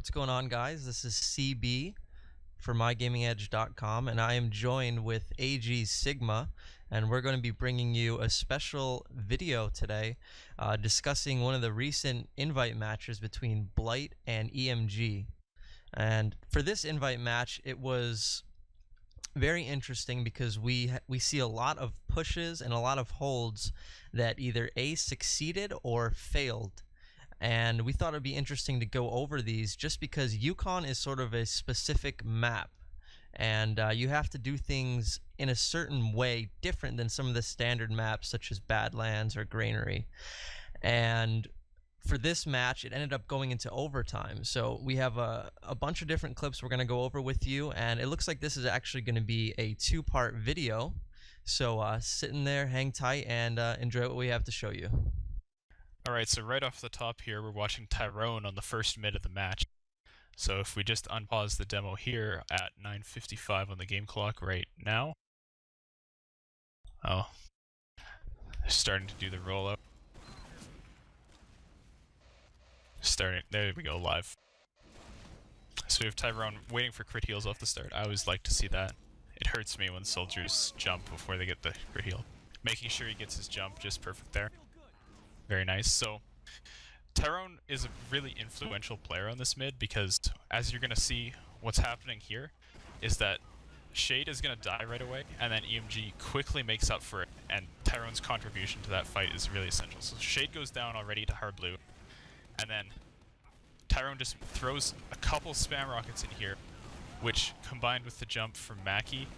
What's going on, guys? This is CB for mygamingedge.com, and I am joined with AG Sigma, and we're going to be bringing you a special video today discussing one of the recent invite matches between Blight and eMg. And for this invite match, it was very interesting because we see a lot of pushes and a lot of holds that either A, succeeded or failed. And we thought it'd be interesting to go over these just because Yukon is sort of a specific map, and you have to do things in a certain way different than some of the standard maps such as Badlands or Granary. And for this match, it ended up going into overtime. So we have a bunch of different clips we're going to go over with you, and it looks like this is actually going to be a two-part video. So sit in there, hang tight, and enjoy what we have to show you. Alright, so right off the top here, we're watching Tyrone on the first mid of the match. So if we just unpause the demo here at 9:55 on the game clock right now. Oh, they're starting to do the rollout. There we go, live. So we have Tyrone waiting for crit heals off the start. I always like to see that. It hurts me when soldiers jump before they get the crit heal. Making sure he gets his jump just perfect there. Very nice. So Tyrone is a really influential player on this mid because, as you're going to see, what's happening here is that Shade is going to die right away, and then eMg quickly makes up for it, and Tyrone's contribution to that fight is really essential. So Shade goes down already to hard blue, and then Tyrone just throws a couple spam rockets in here, which, combined with the jump from Mackie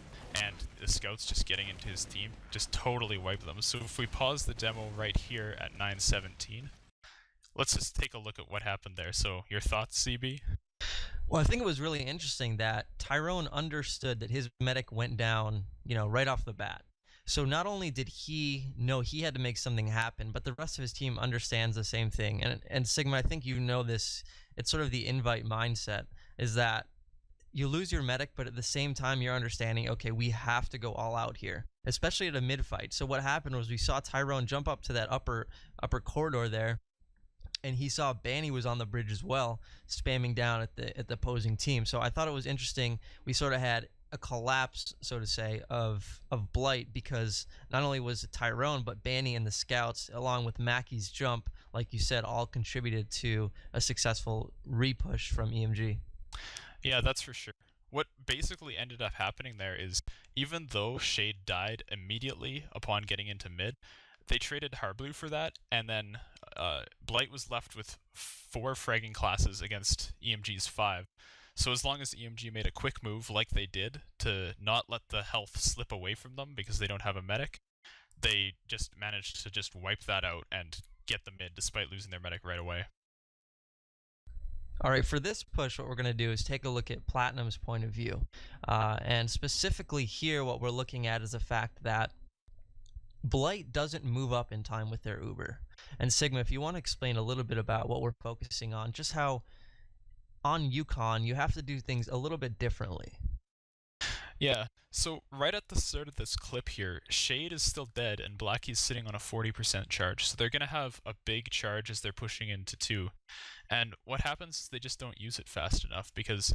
and the scouts just getting into his team, just totally wipe them. So if we pause the demo right here at 9:17, let's just take a look at what happened there. So your thoughts, CB? Well, I think it was really interesting that Tyrone understood that his medic went down, right off the bat. So not only did he know he had to make something happen, but the rest of his team understands the same thing. And Sigma, I think you know this, it's sort of the invite mindset, is that you lose your medic, but at the same time you're understanding, okay, we have to go all out here, especially at a mid fight. So what happened was we saw Tyrone jump up to that upper corridor there, and he saw Banny was on the bridge as well, spamming down at the opposing team. So I thought it was interesting. We sort of had a collapse, so to say, of Blight, because not only was it Tyrone, but Banny and the scouts, along with Mackie's jump, like you said, all contributed to a successful repush from eMg. Yeah, that's for sure. What basically ended up happening there is, even though Shade died immediately upon getting into mid, they traded Harblu for that, and then Blight was left with 4 fragging classes against eMg's 5. So as long as eMg made a quick move like they did to not let the health slip away from them because they don't have a medic, they just managed to just wipe that out and get the mid despite losing their medic right away. All right, for this push, what we're going to do is take a look at Platinum's point of view. And specifically here, what we're looking at is the fact that Blight doesn't move up in time with their Uber. And Sigma, if you want to explain a little bit about what we're focusing on, just how on Yukon you have to do things a little bit differently. Yeah, so right at the start of this clip here, Shade is still dead and Blackie's sitting on a 40% charge, so they're going to have a big charge as they're pushing into 2. And what happens is they just don't use it fast enough, because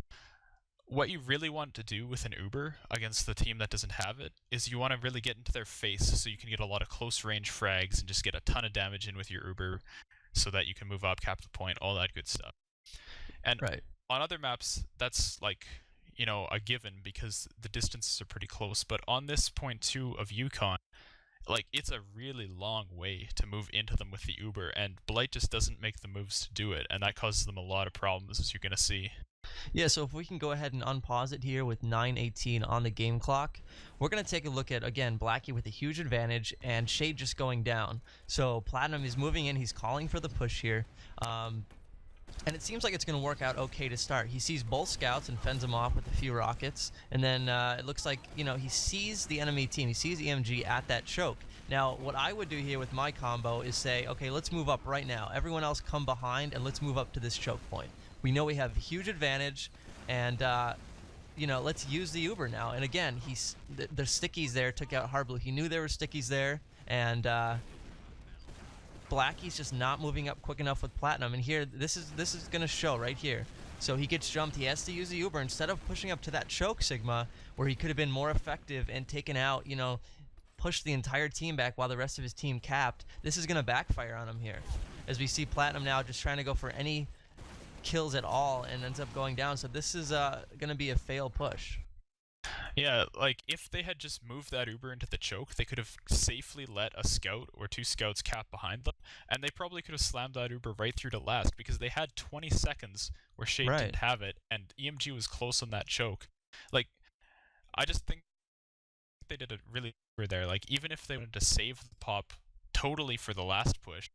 what you really want to do with an Uber against the team that doesn't have it is you want to really get into their face so you can get a lot of close range frags and just get a ton of damage in with your Uber so that you can move up, cap the point, all that good stuff. And right. On other maps, that's like, a given because the distances are pretty close. But on this point 2 of Yukon, it's a really long way to move into them with the Uber, and Blight just doesn't make the moves to do it, and that causes them a lot of problems, as you're going to see. Yeah, so if we can go ahead and unpause it here with 9:18 on the game clock, we're going to take a look at, again, Blackie with a huge advantage and Shade just going down. So Platinum is moving in, he's calling for the push here. And it seems like it's going to work out okay to start. He sees both scouts and fends them off with a few rockets. And then it looks like, he sees the enemy team. He sees eMg at that choke. Now, what I would do here with my combo is say, okay, let's move up right now. Everyone else come behind and let's move up to this choke point. We know we have a huge advantage, and, let's use the Uber now. And again, the stickies there took out Harblu. He knew there were stickies there, and Blackie's just not moving up quick enough with Platinum. And here, this is going to show right here. So he gets jumped. He has to use the Uber instead of pushing up to that choke Sigma, where he could have been more effective and taken out, you know, pushed the entire team back while the rest of his team capped. This is going to backfire on him here. As we see Platinum now just trying to go for any kills at all and ends up going down. So this is going to be a fail push. Yeah, like, if they had just moved that Uber into the choke, they could have safely let a scout or 2 scouts cap behind them, and they probably could have slammed that Uber right through to last, because they had 20 seconds where Shade didn't have it, and eMg was close on that choke. Like, I just think they did a really good there. Like, even if they wanted to save the pop totally for the last push,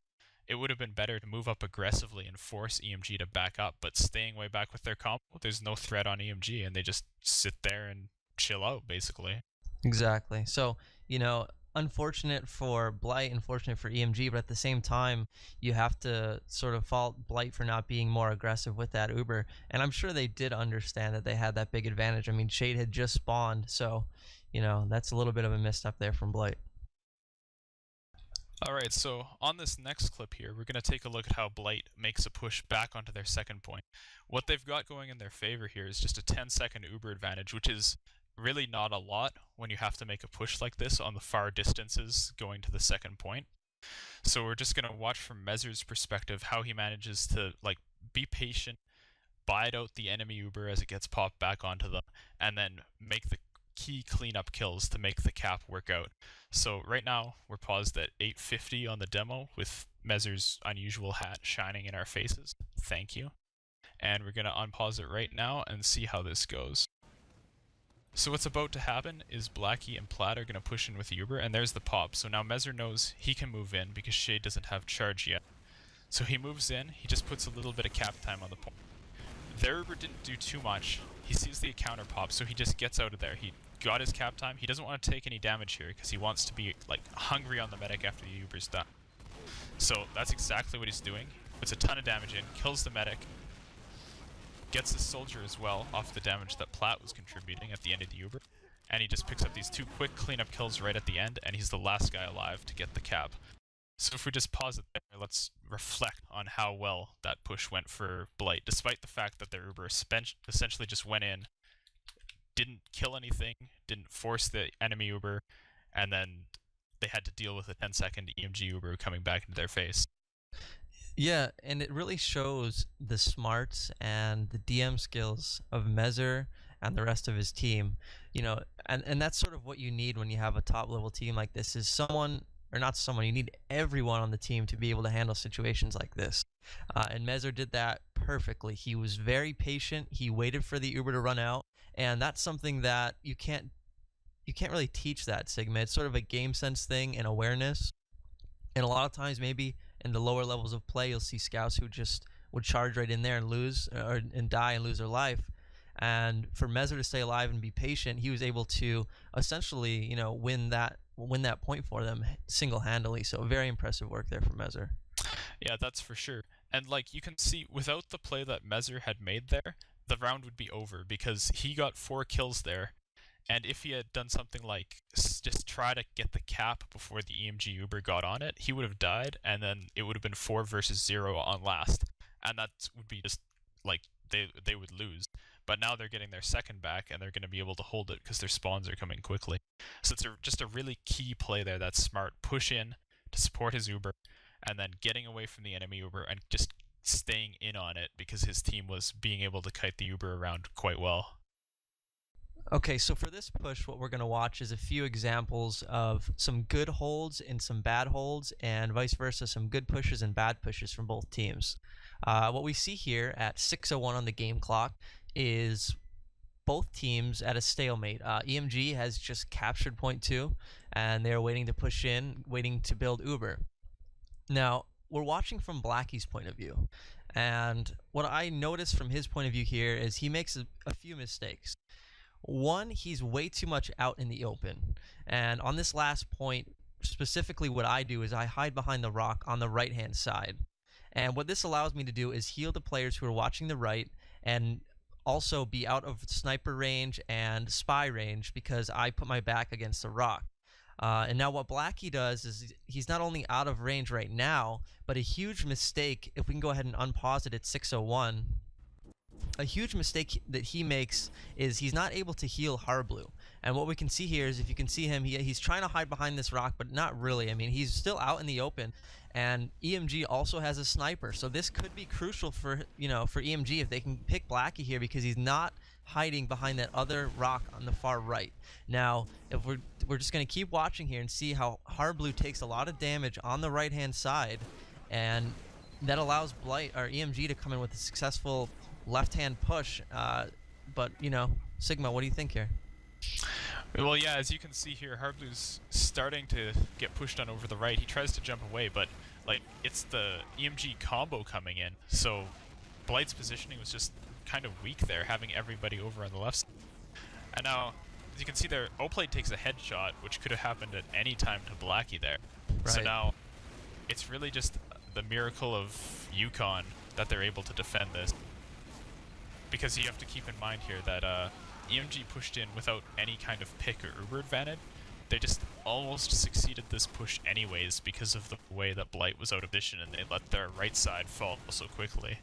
it would have been better to move up aggressively and force eMg to back up, but staying way back with their combo, there's no threat on eMg, and they just sit there and chill out, basically. Exactly. So, you know, unfortunate for Blight, unfortunate for eMg, but at the same time, you have to sort of fault Blight for not being more aggressive with that Uber. And I'm sure they did understand that they had that big advantage. I mean, Shade had just spawned, so, you know, that's a little bit of a misstep there from Blight. Alright, so on this next clip here, we're going to take a look at how Blight makes a push back onto their second point. What they've got going in their favor here is just a 10-second Uber advantage, which is really not a lot when you have to make a push like this on the far distances going to the second point. So we're just going to watch from Mezer's perspective how he manages to, like, be patient, bide out the enemy Uber as it gets popped back onto them, and then make the key cleanup kills to make the cap work out. So right now we're paused at 8:50 on the demo with Mezer's unusual hat shining in our faces. Thank you. And we're going to unpause it right now and see how this goes. So what's about to happen is Blackie and Platt are going to push in with Uber, and there's the pop. So now Mezer knows he can move in because Shade doesn't have charge yet. So he moves in, he just puts a little bit of cap time on the point. Their Uber didn't do too much. He sees the counter pop, so he just gets out of there. He got his cap time. He doesn't want to take any damage here because he wants to be, like, hungry on the medic after the Uber's done. So that's exactly what he's doing. Puts a ton of damage in, kills the medic, gets the soldier as well off the damage that Platt was contributing at the end of the Uber, and he just picks up these 2 quick cleanup kills right at the end, and he's the last guy alive to get the cap. So if we just pause it there, let's reflect on how well that push went for Blight, despite the fact that their Uber essentially just went in, didn't kill anything, didn't force the enemy Uber, and then they had to deal with a 10-second eMg Uber coming back into their face. Yeah, and it really shows the smarts and the DM skills of Mezer and the rest of his team. You know, and that's sort of what you need when you have a top-level team like this, is someone, or not someone, you need everyone on the team to be able to handle situations like this. And Mezer did that perfectly. He was very patient. He waited for the Uber to run out, and that's something that you can't really teach that, Sigma. It's sort of a game sense thing and awareness. And a lot of times, maybe in the lower levels of play, you'll see scouts who just would charge right in there and lose, and die and lose their life. And for Mezer to stay alive and be patient, he was able to essentially, you know, win that point for them single-handedly. So very impressive work there for Mezer. Yeah, that's for sure. And, like, you can see, without the play that Mezer had made there, the round would be over, because he got 4 kills there. And if he had done something like just try to get the cap before the eMg Uber got on it, he would have died, and then it would have been 4 versus 0 on last. And that would be just, like, they would lose. But now they're getting their second back, and they're going to be able to hold it because their spawns are coming quickly. So it's just a really key play there that's smart. Push in to support his Uber, and then getting away from the enemy Uber and just staying in on it because his team was being able to kite the Uber around quite well. Okay, so for this push, what we're going to watch is a few examples of some good holds and some bad holds, and vice versa, some good pushes and bad pushes from both teams. What we see here at 6:01 on the game clock is both teams at a stalemate. eMg has just captured point 2, and they're waiting to push in, waiting to build Uber. Now, we're watching from Blackie's point of view, and what I noticed from his point of view here is he makes a few mistakes. One, he's way too much out in the open, and on this last point, specifically what I do is I hide behind the rock on the right-hand side. And what this allows me to do is heal the players who are watching the right, and also be out of sniper range and spy range because I put my back against the rock. And now what Blackie does is he's not only out of range right now, but a huge mistake, if we can go ahead and unpause it at 6:01, a huge mistake that he makes is he's not able to heal Harblu. And what we can see here is, if you can see him, he's trying to hide behind this rock, but not really. I mean, he's still out in the open, and eMg also has a sniper. So this could be crucial for, for eMg if they can pick Blackie here, because he's not hiding behind that other rock on the far right. Now, if we're just going to keep watching here and see how Harblu takes a lot of damage on the right-hand side, and that allows Blight or eMg to come in with a successful left-hand push. But Sigma, what do you think here? Well, yeah, as you can see here, Harblu's starting to get pushed on over the right. He tries to jump away, but like it's the eMg combo coming in, so Blight's positioning was just kind of weak there, having everybody over on the left side. And now, as you can see there, Oplate takes a headshot, which could have happened at any time to Blackie there. Right. So now, it's really just the miracle of Yukon that they're able to defend this. Because you have to keep in mind here that eMg pushed in without any kind of pick or Uber advantage. They just almost succeeded this push anyways because of the way that Blight was out of position, and they let their right side fall so quickly.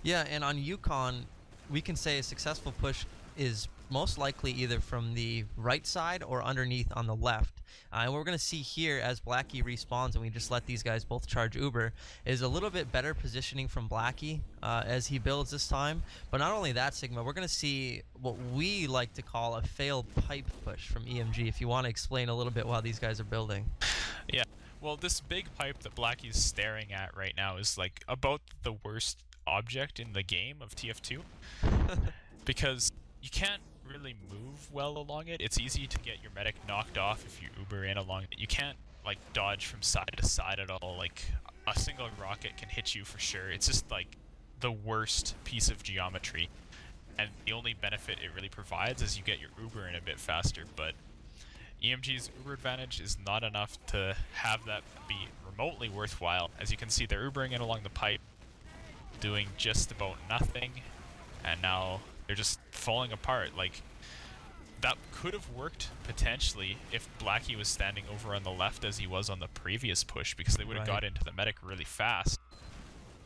Yeah, and on Yukon, we can say a successful push is most likely either from the right side or underneath on the left. And what we're going to see here as Blackie respawns, and we just let these guys both charge Uber, is a little bit better positioning from Blackie as he builds this time. But not only that, Sigma, we're going to see what we like to call a failed pipe push from eMg, if you want to explain a little bit while these guys are building. Yeah, well, this big pipe that Blackie's staring at right now is like about the worst object in the game of TF2 because you can't really move well along it. It's easy to get your medic knocked off if you Uber in along it. You can't like dodge from side to side at all. Like a single rocket can hit you for sure. It's just like the worst piece of geometry, and the only benefit it really provides is you get your Uber in a bit faster, but eMg's Uber advantage is not enough to have that be remotely worthwhile. As you can see, they're Ubering in along the pipe, doing just about nothing, and now they're just falling apart. Like, that could have worked potentially if Blackie was standing over on the left as he was on the previous push, because they would have got into the medic really fast,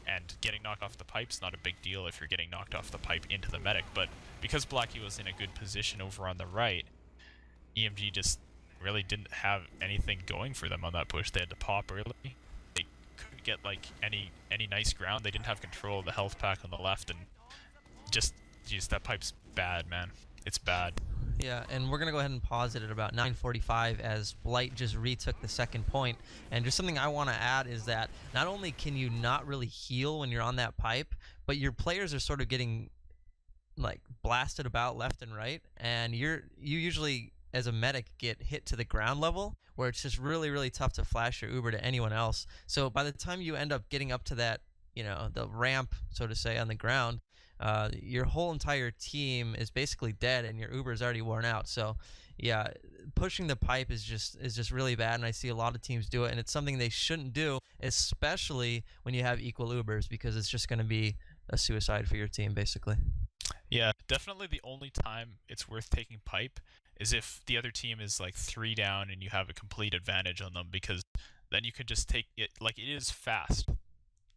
and getting knocked off the pipe's not a big deal if you're getting knocked off the pipe into the medic. But because Blackie was in a good position over on the right, eMg just really didn't have anything going for them on that push. They had to pop early. They couldn't get like any nice ground. They didn't have control of the health pack on the left, and just, geez, that pipe's bad, man. It's bad. Yeah, and we're going to go ahead and pause it at about 9:45 as Blight just retook the second point. And just something I want to add is that not only can you not really heal when you're on that pipe, but your players are sort of getting like blasted about left and right, and you usually as a medic get hit to the ground level, where it's just really, really tough to flash your Uber to anyone else. So by the time you end up getting up to that, the ramp, so to say, on the ground, your whole entire team is basically dead, and your Uber is already worn out. So yeah, pushing the pipe is just really bad, and I see a lot of teams do it, and it's something they shouldn't do, especially when you have equal Ubers, because it's just going to be a suicide for your team, basically. Yeah, definitely the only time it's worth taking pipe is if the other team is like 3 down and you have a complete advantage on them, because then you can just take it. Like, it is fast.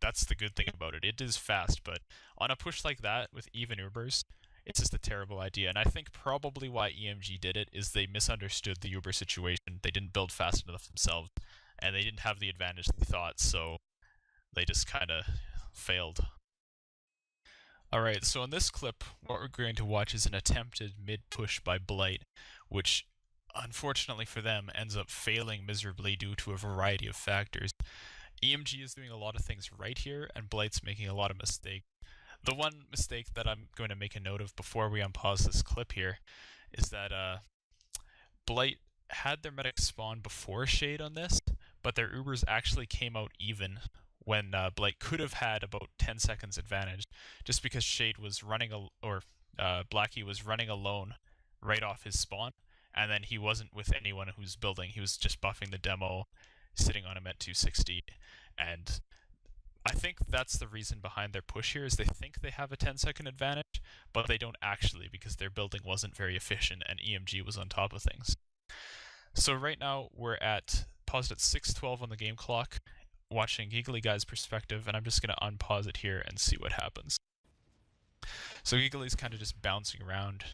That's the good thing about it. It is fast, but on a push like that with even Ubers, it's just a terrible idea. And I think probably why eMg did it is they misunderstood the Uber situation. They didn't build fast enough themselves, and they didn't have the advantage they thought, so they just kind of failed. Alright, so in this clip, what we're going to watch is an attempted mid-push by Blight, which, unfortunately for them, ends up failing miserably due to a variety of factors. eMg is doing a lot of things right here, and Blight's making a lot of mistakes. The one mistake that I'm going to make a note of before we unpause this clip here is that Blight had their medic spawn before Shade on this, but their Ubers actually came out even when Blight could have had about 10 seconds advantage, just because Shade was running, Blackie was running alone right off his spawn, and then he wasn't with anyone who's building. He was just buffing the demo, sitting on him at 260, and I think that's the reason behind their push here, is they think they have a 10-second advantage, but they don't actually, because their building wasn't very efficient and eMg was on top of things. So right now we're paused at 6:12 on the game clock, watching Giggly Guy's perspective, and I'm just going to unpause it here and see what happens. So Giggly's kind of just bouncing around,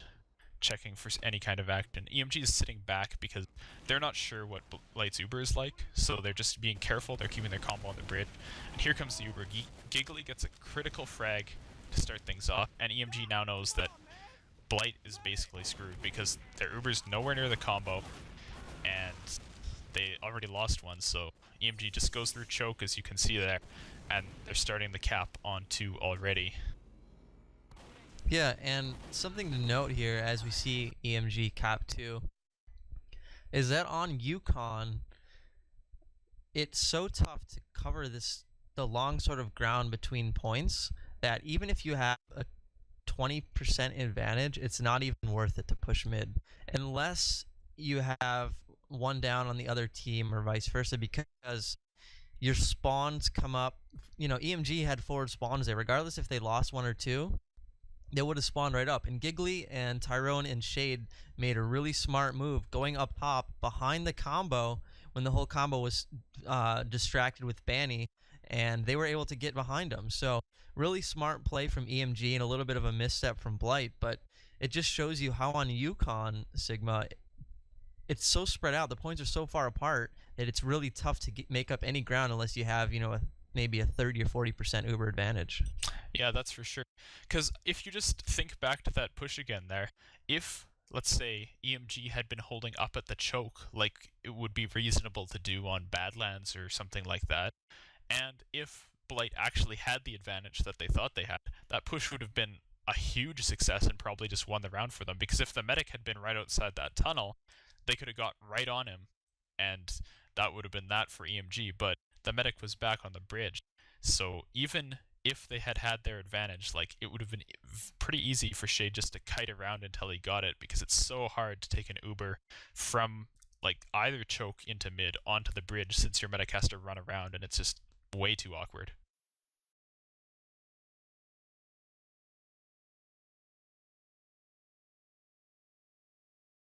checking for any kind of action. eMg is sitting back because they're not sure what Blight's Uber is like, so they're just being careful. They're keeping their combo on the bridge. And here comes the Uber. Giggly gets a critical frag to start things off, and eMg now knows that Blight is basically screwed because their Uber's nowhere near the combo, and they already lost one, so eMg just goes through choke, as you can see there, and they're starting the cap on 2 already. Yeah, and something to note here as we see eMg cap 2 is that on Yukon, it's so tough to cover the long sort of ground between points that even if you have a 20% advantage, it's not even worth it to push mid unless you have one down on the other team or vice versa, because your spawns come up. You know, eMg had forward spawns there. Regardless if they lost 1 or 2, they would have spawned right up. And Giggly and Tyrone and Shade made a really smart move going up top behind the combo when the whole combo was distracted with Banny, and they were able to get behind them. So really smart play from eMg and a little bit of a misstep from Blight, but it just shows you how on Yukon, Sigma, it's so spread out. The points are so far apart that it's really tough to make up any ground unless you have, you know, maybe a 30 or 40% Uber advantage. Yeah, that's for sure. Because if you just think back to that push again there, if, let's say, eMg had been holding up at the choke like it would be reasonable to do on Badlands or something like that, and if Blight actually had the advantage that they thought they had, that push would have been a huge success and probably just won the round for them, because if the medic had been right outside that tunnel, they could have got right on him, and that would have been that for eMg, but the medic was back on the bridge. So even if they had had their advantage, like, it would have been pretty easy for Shade just to kite around until he got it, because it's so hard to take an Uber from, like, either choke into mid onto the bridge, since your medic has to run around, and it's just way too awkward.